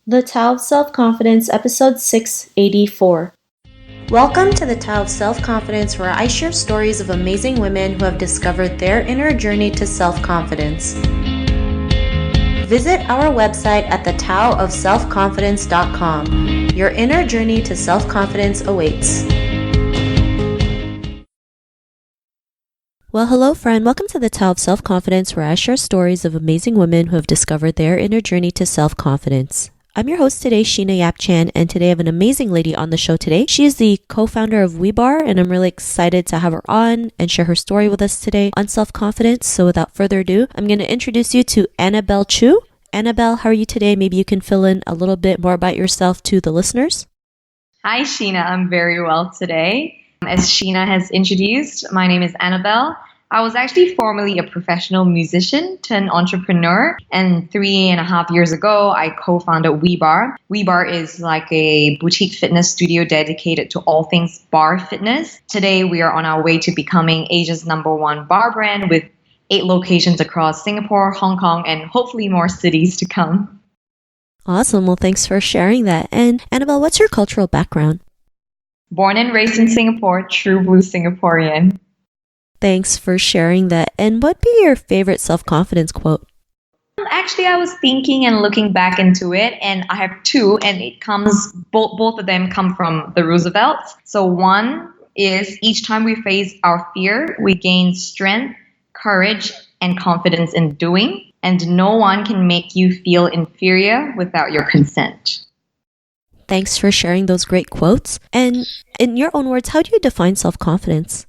The Tao of Self-Confidence, episode 684. Welcome to the Tao of Self-Confidence, where I share stories of amazing women who have discovered their inner journey to self-confidence. Visit our website at thetaoofselfconfidence.com. Your inner journey to self-confidence awaits. Well, hello friend. Welcome to the Tao of Self-Confidence, where I share stories of amazing women who have discovered their inner journey to self-confidence. I'm your host today, Sheena Yap Chan, and today I have an amazing lady on the show today. She is the co-founder of WeBarre, and I'm really excited to have her on and share her story with us today on self-confidence. So without further ado, I'm going to introduce you to Anabel Chew. Anabel, how are you today? Maybe you can fill in a little bit more about yourself to the listeners. Hi, Sheena. I'm very well today. As Sheena has introduced, my name is Anabel. I was actually formerly a professional musician turned entrepreneur, and 3.5 years ago, I co-founded WeBarre. WeBarre is like a boutique fitness studio dedicated to all things barre fitness. Today, we are on our way to becoming Asia's #1 barre brand with 8 locations across Singapore, Hong Kong, and hopefully more cities to come. Awesome. Well, thanks for sharing that. And Anabel, what's your cultural background? Born and raised in Singapore, true blue Singaporean. Thanks for sharing that. And what'd be your favorite self-confidence quote? Actually, I was thinking and looking back into it, and I have 2, and it comes, both of them come from the Roosevelts. So one is, each time we face our fear, we gain strength, courage, and confidence in doing, and no one can make you feel inferior without your consent. Thanks for sharing those great quotes. And in your own words, how do you define self-confidence?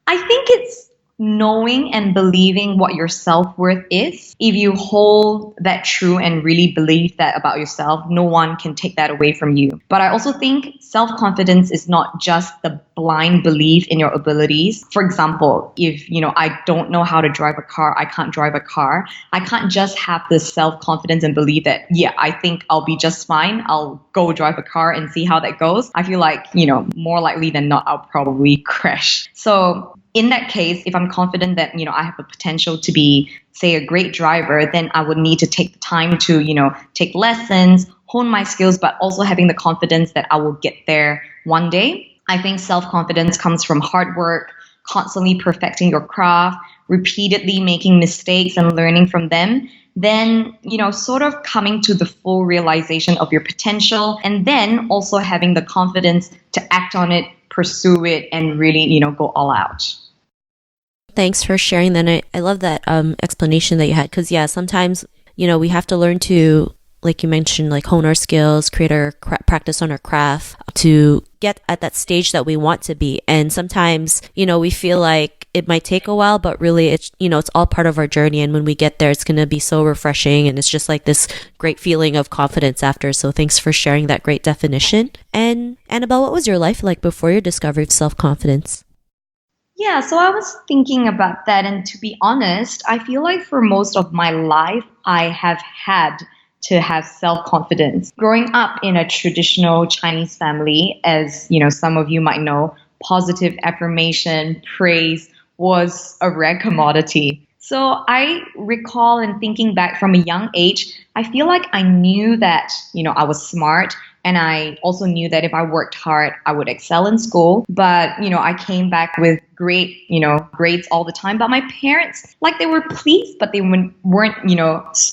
I think it's knowing and believing what your self-worth is. If you hold that true and really believe that about yourself, no one can take that away from you. But I also think self-confidence is not just the blind belief in your abilities. For example, if I don't know how to drive a car, I can't drive a car. I can't just have this self-confidence and believe that, I think I'll be just fine. I'll go drive a car and see how that goes. I feel like, more likely than not, I'll probably crash. So in that case, if I'm confident that, I have the potential to be, say, a great driver, then I would need to take the time to, take lessons, hone my skills, but also having the confidence that I will get there one day. I think self-confidence comes from hard work, constantly perfecting your craft, repeatedly making mistakes and learning from them. Then, sort of coming to the full realization of your potential, and then also having the confidence to act on it, pursue it, and really, go all out. Thanks for sharing that. I love that explanation that you had, because sometimes, we have to learn to, like you mentioned, like hone our skills, create our practice on our craft to get at that stage that we want to be. And sometimes, we feel like it might take a while, but really it's, it's all part of our journey. And when we get there, it's going to be so refreshing. And it's just like this great feeling of confidence after. So thanks for sharing that great definition. And Anabel, what was your life like before your discovery of self-confidence? Yeah, so I was thinking about that. And to be honest, I feel like for most of my life, I have had to have self-confidence. Growing up in a traditional Chinese family, as some of you might know, positive affirmation, praise was a rare commodity. So I recall, and thinking back from a young age, I feel like I knew that, I was smart. And I also knew that if I worked hard, I would excel in school. But, I came back with great, grades all the time. But my parents, they were pleased, but they weren't,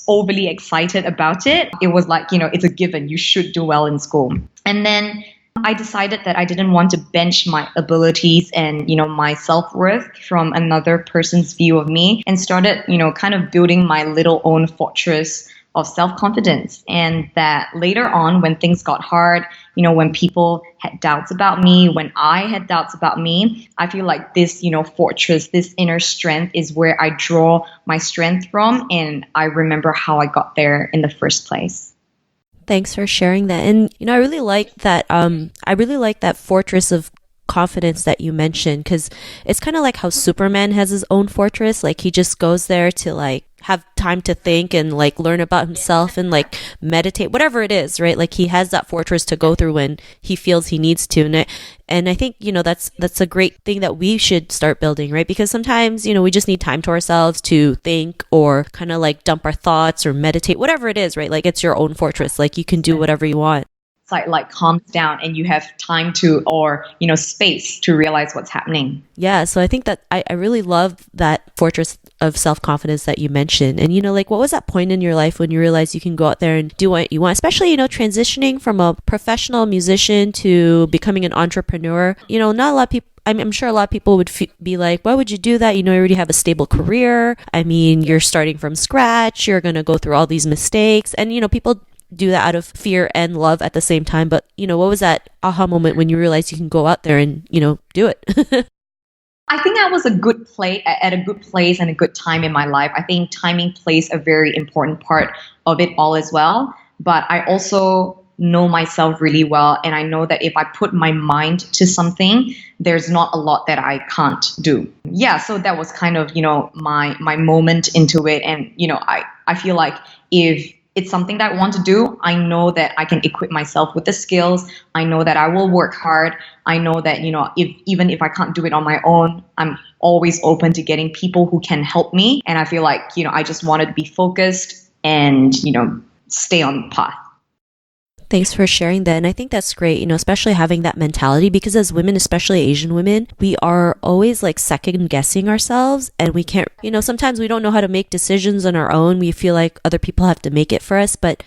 overly excited about it. It was like, it's a given. You should do well in school. And then I decided that I didn't want to bench my abilities and, my self-worth from another person's view of me, and started, kind of building my little own fortress of self-confidence. And that later on, when things got hard, when people had doubts about me, when I had doubts about me, I feel like this, fortress, this inner strength is where I draw my strength from. And I remember how I got there in the first place. Thanks for sharing that. And, I really like that. I really like that fortress of confidence that you mentioned, because it's kind of like how Superman has his own fortress. Like he just goes there to have time to think and like learn about himself and like meditate, whatever it is, right? Like he has that fortress to go through when he feels he needs to. And I think, that's a great thing that we should start building, right? Because sometimes, we just need time to ourselves to think or kind of like dump our thoughts or meditate, whatever it is, right? Like it's your own fortress. Like you can do whatever you want. Like calms down and you have time to, or space to realize what's happening. Yeah, so I think that I really love that fortress of self-confidence that you mentioned. And like what was that point in your life when you realized you can go out there and do what you want, especially transitioning from a professional musician to becoming an entrepreneur? Not a lot of people, I'm sure a lot of people would be like, why would you do that? You already have a stable career. I mean, you're starting from scratch. You're going to go through all these mistakes. And, people do that out of fear and love at the same time. But, what was that aha moment when you realized you can go out there and, do it? I think I was at a good place and a good time in my life. I think timing plays a very important part of it all as well. But I also know myself really well. And I know that if I put my mind to something, there's not a lot that I can't do. Yeah, so that was kind of, my moment into it. And, I feel like if it's something that I want to do, I know that I can equip myself with the skills. I know that I will work hard. I know that, even if I can't do it on my own, I'm always open to getting people who can help me. And I feel like, I just wanted to be focused and, stay on the path. Thanks for sharing that. And I think that's great, especially having that mentality, because as women, especially Asian women, we are always like second guessing ourselves, and we can't, sometimes we don't know how to make decisions on our own. We feel like other people have to make it for us. But,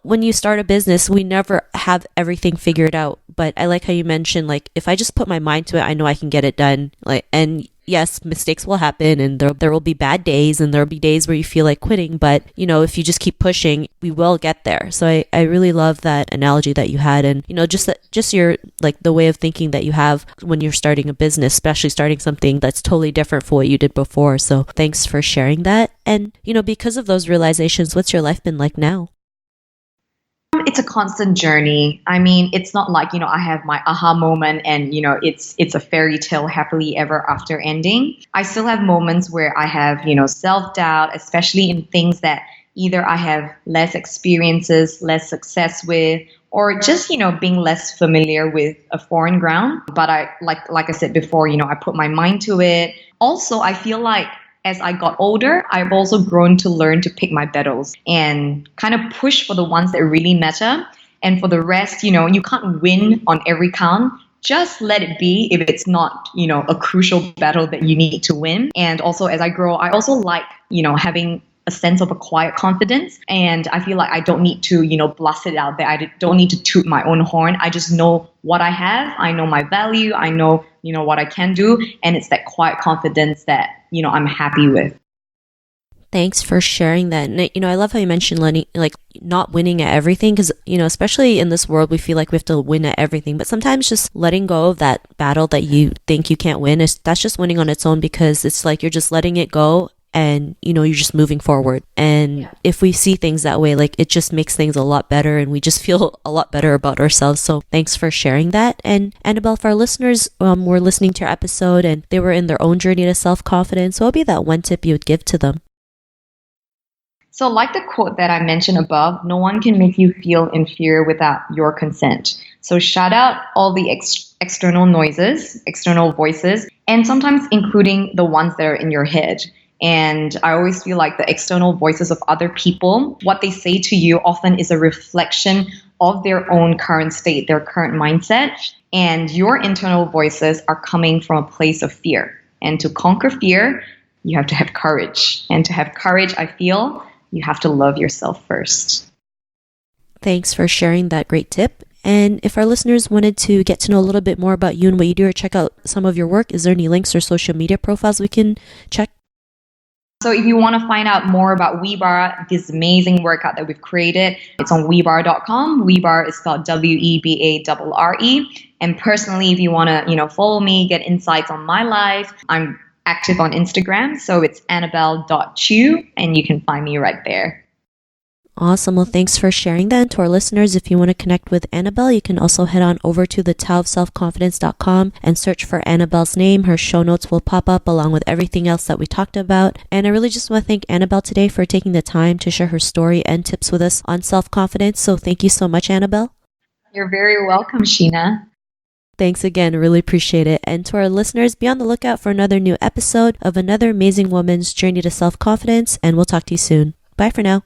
when you start a business, we never have everything figured out. But I like how you mentioned, like, if I just put my mind to it, I know I can get it done. And yes, mistakes will happen and there will be bad days and there'll be days where you feel like quitting. But, if you just keep pushing, we will get there. So I really love that analogy that you had. And, just your, like the way of thinking that you have when you're starting a business, especially starting something that's totally different from what you did before. So thanks for sharing that. And, because of those realizations, what's your life been like now? It's a constant journey. I mean, it's not like, I have my aha moment and, it's a fairy tale happily ever after ending. I still have moments where I have, self-doubt, especially in things that either I have less experiences, less success with, or just, being less familiar with a foreign ground. But like I said before, I put my mind to it. Also, I feel like as I got older, I've also grown to learn to pick my battles and kind of push for the ones that really matter. And for the rest, you can't win on every count. Just let it be if it's not, a crucial battle that you need to win. And also as I grow, I also like, having a sense of a quiet confidence. And I feel like I don't need to, blast it out there. I don't need to toot my own horn. I just know what I have. I know my value. I know, what I can do. And it's that quiet confidence that, I'm happy with. Thanks for sharing that. And, I love how you mentioned not winning at everything, because, especially in this world, we feel like we have to win at everything. But sometimes just letting go of that battle that you think you can't win, that's just winning on its own, because it's like you're just letting it go. And, you're just moving forward. And if we see things that way, like it just makes things a lot better and we just feel a lot better about ourselves. So thanks for sharing that. And Anabel, for our listeners, were listening to your episode and they were in their own journey to self-confidence, what would be that one tip you would give to them? So like the quote that I mentioned above, no one can make you feel inferior without your consent. So shut out all the external noises, external voices, and sometimes including the ones that are in your head. And I always feel like the external voices of other people, what they say to you often is a reflection of their own current state, their current mindset. And your internal voices are coming from a place of fear. And to conquer fear, you have to have courage. And to have courage, I feel, you have to love yourself first. Thanks for sharing that great tip. And if our listeners wanted to get to know a little bit more about you and what you do or check out some of your work, is there any links or social media profiles we can check? So if you want to find out more about WeBarre, this amazing workout that we've created, it's on WeBarre.com. WeBarre is spelled WeBarre. And personally, if you want to, follow me, get insights on my life, I'm active on Instagram. So it's Anabel.Chew, and you can find me right there. Awesome. Well, thanks for sharing that. And to our listeners, if you want to connect with Anabel, you can also head on over to thetaoofselfconfidence.com and search for Anabel's name. Her show notes will pop up along with everything else that we talked about. And I really just want to thank Anabel today for taking the time to share her story and tips with us on self-confidence. So thank you so much, Anabel. You're very welcome, Sheena. Thanks again. Really appreciate it. And to our listeners, be on the lookout for another new episode of another amazing woman's journey to self-confidence. And we'll talk to you soon. Bye for now.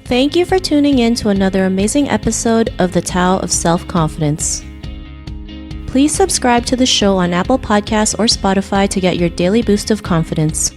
Thank you for tuning in to another amazing episode of the Tao of Self-Confidence. Please subscribe to the show on Apple Podcasts or Spotify to get your daily boost of confidence.